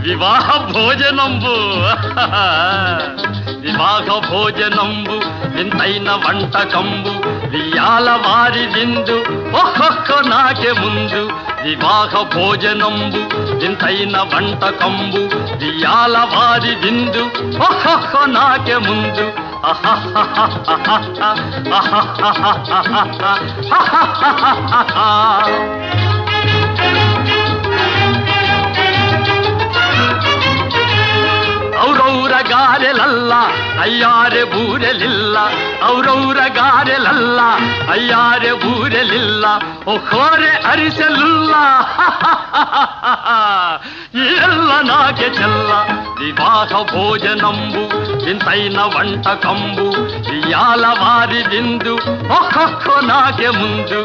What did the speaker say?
వివాహ భోజనంబు వివాహ భోజనంబు వింతైన వంటకంబు వియాల వారి విందు ఒక్కొక్క నాకే ముందు వివాహ భోజనంబు వింతైన వంటకంబు వియాల వారి విందు ఒక్కొక్క నాకే ముందు ಔರೌರ ಗಾರೆಲಲ್ಲ ಅಯ್ಯಾರೆ ಬೂರೆಲಿಲ್ಲ ಔರೌರ ಗಾರೆಲಲ್ಲ ಅಯ್ಯಾರೆ ಬೂರೆಲಿಲ್ಲ ಒಕ್ಕೋರೆ ಅರಿಸಲಿಲ್ಲ ಎಲ್ಲ ನಾಗೆ ಚೆಲ್ಲ ವಿವಾಹ ಭೋಜನಂಬು ವಿಂತೈನ వంటకంబు వియాల వారి విందు ఒక్కొక్క నాకే ముందు